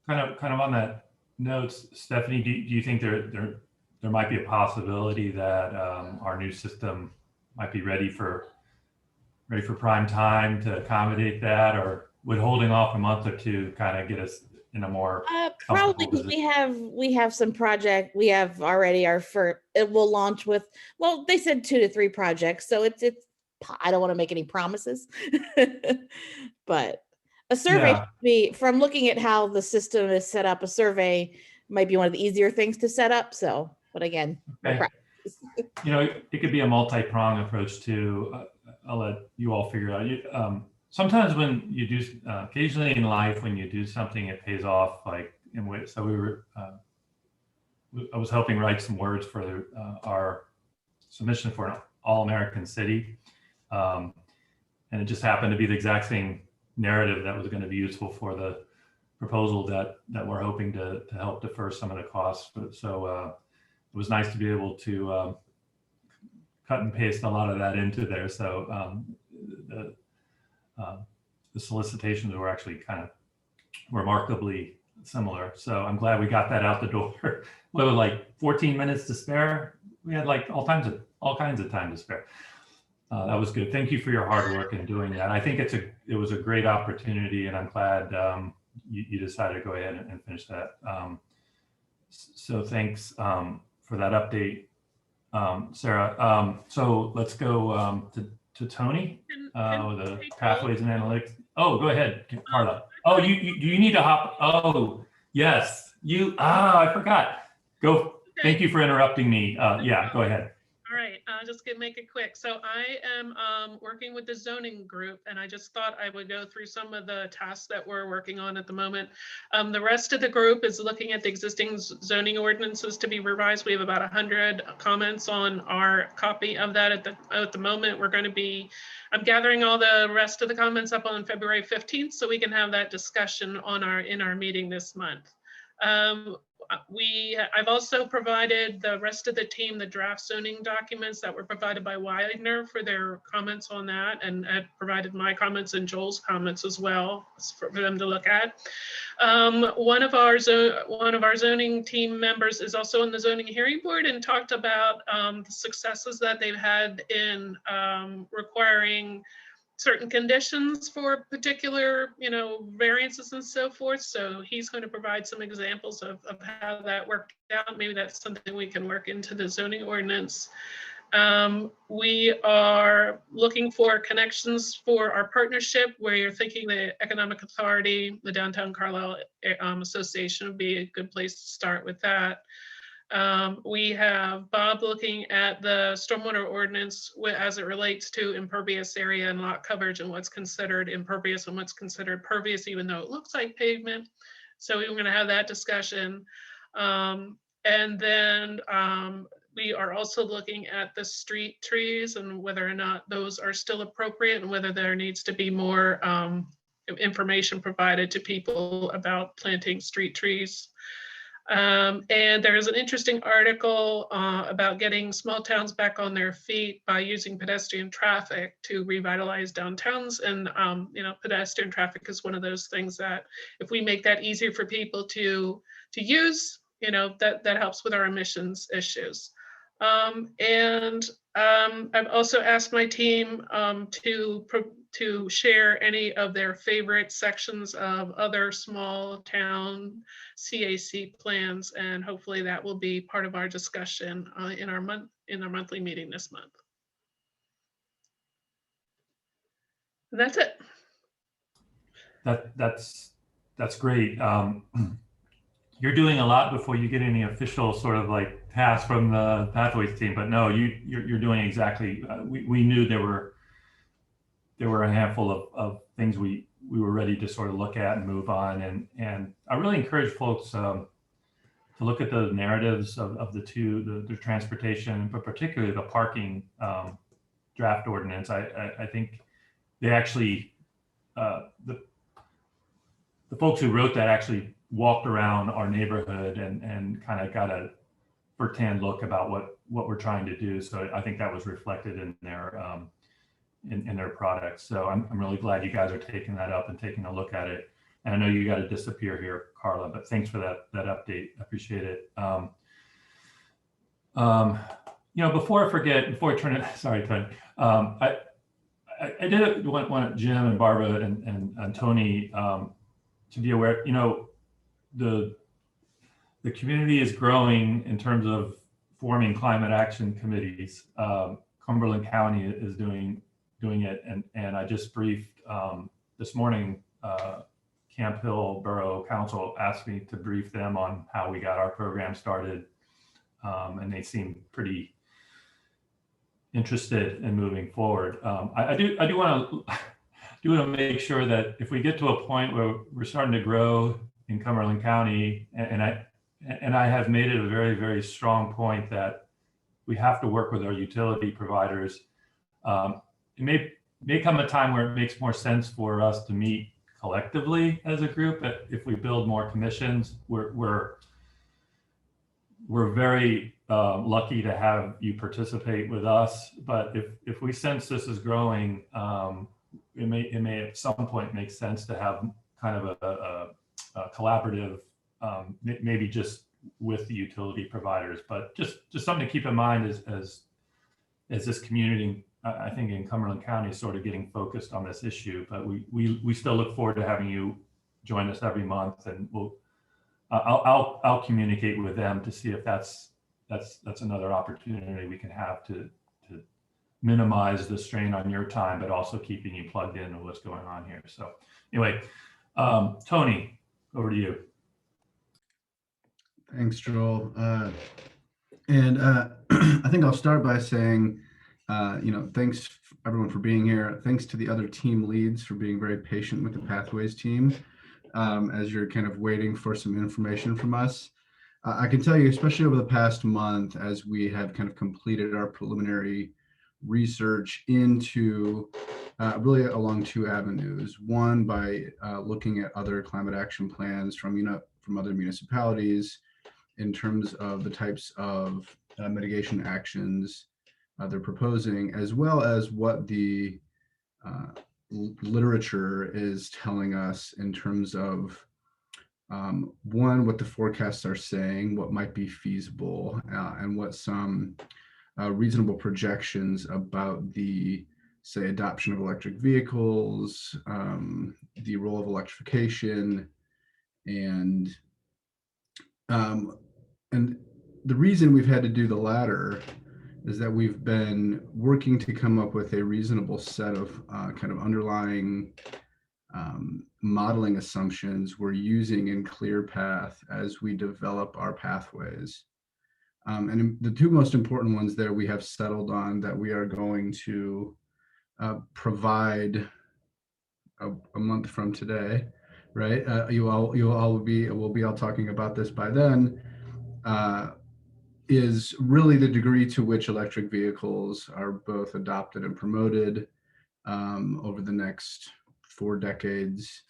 Kind of on that note, Stephanie, do you think there might be a possibility that our new system might be ready for prime time to accommodate that, or would holding off a month or two kind of get us in a more Probably because we have some project. We have already our first. It will launch with. Well, they said 2 to 3 projects, so it's. I don't want to make any promises, but a survey should be, from looking at how the system is set up, a survey might be one of the easier things to set up. So, but again, okay. You know, it could be a multi-pronged approach too. I'll let you all figure it out. Sometimes when you do, occasionally in life, when you do something, it pays off. Like so we were, I was helping write some words for our submission for an all-American city. And it just happened to be the exact same narrative that was going to be useful for the proposal that we're hoping to help defer some of the costs. So it was nice to be able to cut and paste a lot of that into there. So the solicitations were actually kind of remarkably similar. So I'm glad we got that out the door. What was like 14 minutes to spare? We had like all kinds of time to spare. That was good. Thank you for your hard work in doing that. I think it was a great opportunity, and I'm glad you decided to go ahead and finish that. So thanks for that update, Sarah. So let's go to Tony with the pathways and analytics. Oh, go ahead, Carla. Oh, you need to hop. Oh, yes. I forgot. Go. Okay. Thank you for interrupting me. Yeah, go ahead. All right, just gonna make it quick. So I am working with the zoning group, and I just thought I would go through some of the tasks that we're working on at the moment. The rest of the group is looking at the existing zoning ordinances to be revised. We have about 100 comments on our copy of that at the moment. We're going to be, I'm gathering all the rest of the comments up on February 15th, so we can have that discussion in our meeting this month. I've also provided the rest of the team the draft zoning documents that were provided by Widener for their comments on that, and I provided my comments and Joel's comments as well for them to look at. One of our zoning team members is also on the zoning hearing board and talked about the successes that they've had in requiring certain conditions for particular, variances and so forth. So he's going to provide some examples of how that worked out. Maybe that's something we can work into the zoning ordinance. We are looking for connections for our partnership, where you're thinking the Economic Authority, the Downtown Carlisle Association would be a good place to start with that. We have Bob looking at the stormwater ordinance as it relates to impervious area and lot coverage and what's considered impervious and what's considered pervious, even though it looks like pavement. So we're going to have that discussion. And then we are also looking at the street trees and whether or not those are still appropriate and whether there needs to be more information provided to people about planting street trees. And there's an interesting article about getting small towns back on their feet by using pedestrian traffic to revitalize downtowns. And, pedestrian traffic is one of those things that if we make that easier for people to use, that helps with our emissions issues. I've also asked my team to to share any of their favorite sections of other small town CAC plans, and hopefully that will be part of our discussion in our monthly meeting this month. And that's it. That's great. You're doing a lot before you get any official sort of like task from the Pathways team, but no, you're doing exactly. We knew there were a handful of things we were ready to sort of look at and move on, and I really encourage folks to look at the narratives of the transportation, but particularly the parking draft ordinance. I think they actually the folks who wrote that actually walked around our neighborhood and kind of got a firsthand look about what we're trying to do. So I think that was reflected in their in their products. So I'm really glad you guys are taking that up and taking a look at it. And I know you got to disappear here, Carla, but thanks for that update. I appreciate it. Before I forget, before I turn it, sorry, Tony. I did want Jim and Barbara and Tony to be aware. The community is growing in terms of forming climate action committees. Cumberland County is doing it, and I just briefed this morning. Camp Hill Borough Council asked me to brief them on how we got our program started, and they seem pretty interested in moving forward. I do want to make sure that if we get to a point where we're starting to grow in Cumberland County, and I have made it a very, very strong point that we have to work with our utility providers. It may come a time where it makes more sense for us to meet collectively as a group. But if we build more commissions, we're very lucky to have you participate with us. But if we sense this is growing, it may at some point make sense to have kind of a collaborative, maybe just with the utility providers. But just something to keep in mind as this community, I think in Cumberland County, is sort of getting focused on this issue. But we still look forward to having you join us every month, and I'll communicate with them to see if that's another opportunity we can have to minimize the strain on your time, but also keeping you plugged in on what's going on here. So anyway, Tony, over to you. Thanks, Joel. And I think I'll start by saying, thanks everyone for being here. Thanks to the other team leads for being very patient with the Pathways team as you're kind of waiting for some information from us. I can tell you, especially over the past month, as we have kind of completed our preliminary research into really along two avenues. One, by looking at other climate action plans from other municipalities in terms of the types of mitigation actions they're proposing, as well as what the literature is telling us in terms of one, what the forecasts are saying, what might be feasible, and what some reasonable projections about the, say, adoption of electric vehicles, the role of electrification, and the reason we've had to do the latter is that we've been working to come up with a reasonable set of kind of underlying modeling assumptions we're using in ClearPath as we develop our pathways. And the two most important ones there we have settled on that we are going to provide a month from today, right? We'll be all talking about this by then. Is really the degree to which electric vehicles are both adopted and promoted over the next 4 decades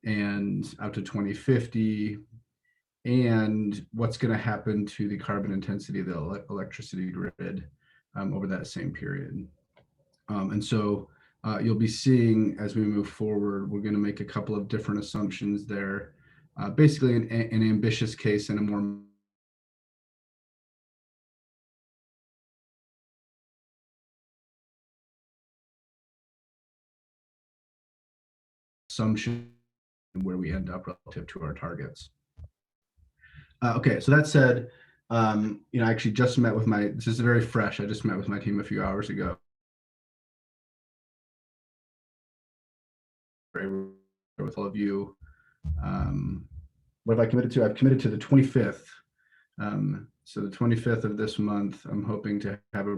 and up to 2050, and what's going to happen to the carbon intensity of the electricity grid over that same period. And so you'll be seeing as we move forward, we're going to make a couple of different assumptions there, basically an ambitious case and a more assumption where we end up relative to our targets. Okay, so that said, I actually just met with this is very fresh. I just met with my team a few hours ago. With all of you. What have I committed to? I've committed to the 25th. So the 25th of this month, I'm hoping to have a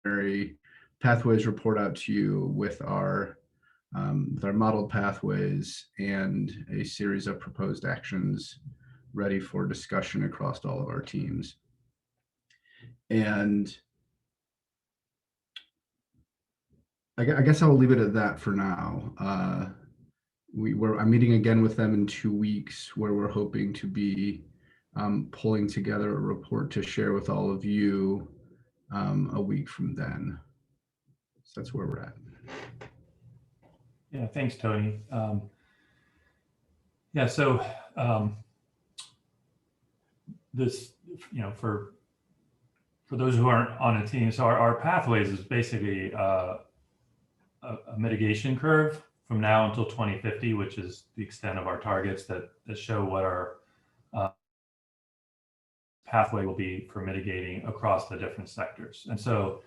preliminary pathways report out to you with our modeled pathways and a series of proposed actions ready for discussion across all of our teams. And I guess I will leave it at that for now. I'm meeting again with them in 2 weeks, where we're hoping to be pulling together a report to share with all of you a week from then. So that's where we're at. Yeah, thanks, Tony. Yeah, so this, for those who aren't on a team, so our pathways is basically a mitigation curve from now until 2050, which is the extent of our targets that show what our pathway will be for mitigating across the different sectors. And so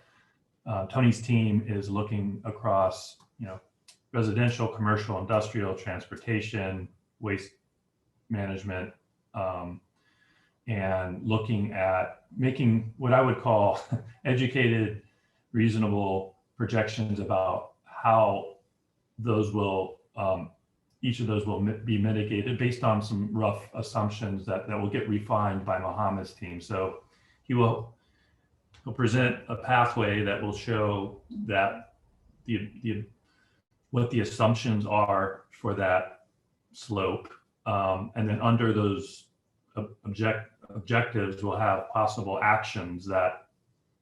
Tony's team is looking across, residential, commercial, industrial, transportation, waste management, and looking at making what I would call educated, reasonable projections about how those will, each of those will be mitigated based on some rough assumptions that will get refined by Mohammed's team. So he'll present a pathway that will show that what the assumptions are for that slope, and then under those objectives, we'll have possible actions that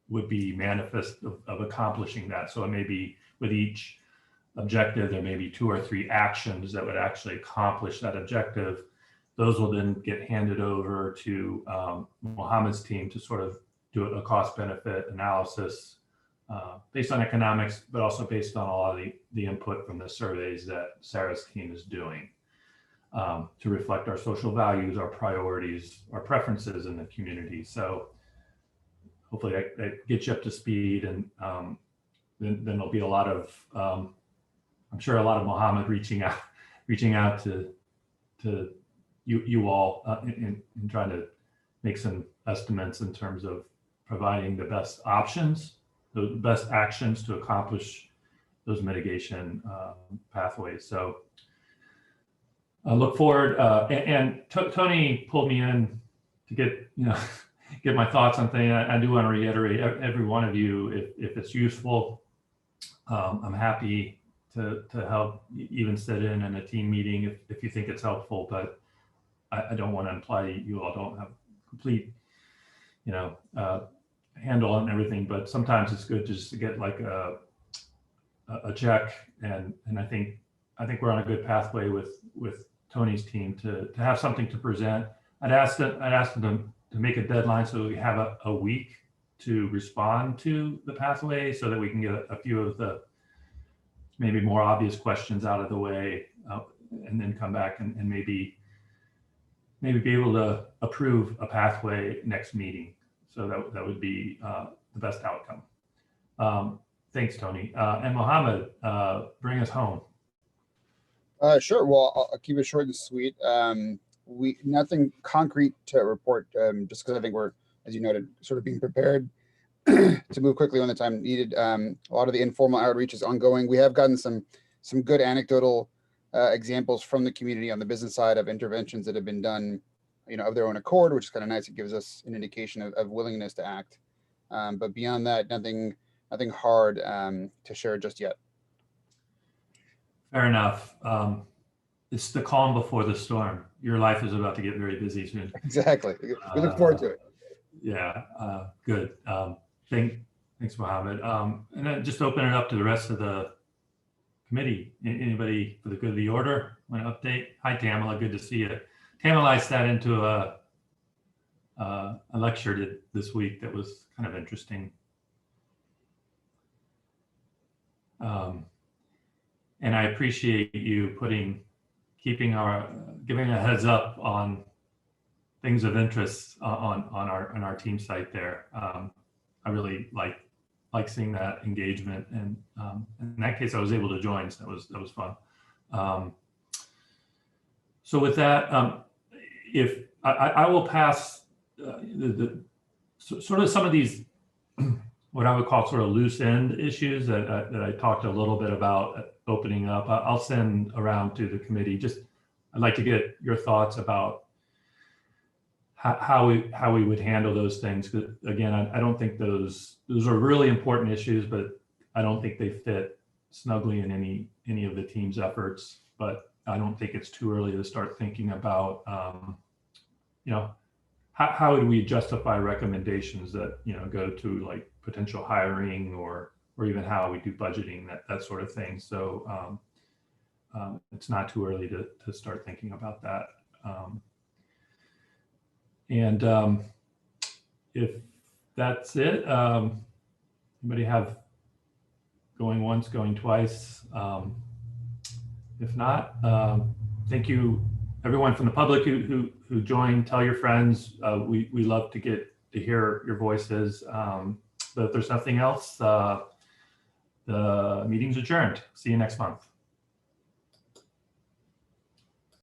would be manifest of accomplishing that. So it may be with each objective, there may be 2 or 3 actions that would actually accomplish that objective. Those will then get handed over to Mohammed's team to sort of do a cost benefit analysis based on economics, but also based on a lot of the input from the surveys that Sarah's team is doing to reflect our social values, our priorities, our preferences in the community. So hopefully that gets you up to speed, and then there'll be a lot of, I'm sure a lot of Mohammed reaching out to you all in trying to make some estimates in terms of providing the best options, the best actions to accomplish those mitigation pathways. So I look forward, and Tony pulled me in to get my thoughts on things. I do want to reiterate, every one of you, if it's useful, I'm happy to help even sit in a team meeting if you think it's helpful, but I don't want to imply you all don't have complete, handle on everything, but sometimes it's good just to get like a check, and I think we're on a good pathway with Tony's team to have something to present. I'd asked them to make a deadline so we have a week to respond to the pathway, so that we can get a few of the maybe more obvious questions out of the way, and then come back and maybe be able to approve a pathway next meeting. So that would be the best outcome. Thanks, Tony. And Mohammed, bring us home. Sure. Well, I'll keep it short and sweet. Nothing concrete to report, just because I think we're, as you noted, sort of being prepared to move quickly when the time needed. A lot of the informal outreach is ongoing. We have gotten some good anecdotal examples from the community on the business side of interventions that have been done, of their own accord, which is kind of nice. It gives us an indication of willingness to act. But beyond that, nothing hard to share just yet. Fair enough. It's the calm before the storm. Your life is about to get very busy soon. Exactly. We look forward to it. Yeah, good. Thanks, Mohammed. And then just open it up to the rest of the committee. Anybody for the good of the order want to update? Hi, Tamala. Good to see you. Tamala sat into a lecture this week that was kind of interesting. And I appreciate you giving a heads up on things of interest on our team site there. I really like seeing that engagement, and in that case, I was able to join, so that was fun. So with that, if I will pass sort of some of these what I would call sort of loose end issues that I talked a little bit about opening up. I'll send around to the committee. I'd like to get your thoughts about how we would handle those things. 'Cause again, I don't think those are really important issues, but I don't think they fit snugly in any of the team's efforts. But I don't think it's too early to start thinking about, how would we justify recommendations that, go to like potential hiring or even how we do budgeting, that sort of thing. So it's not too early to start thinking about that. And if that's it, anybody have going once, going twice? If not, thank you everyone from the public who joined. Tell your friends. We love to hear your voices. But if there's nothing else, the meeting's adjourned. See you next month.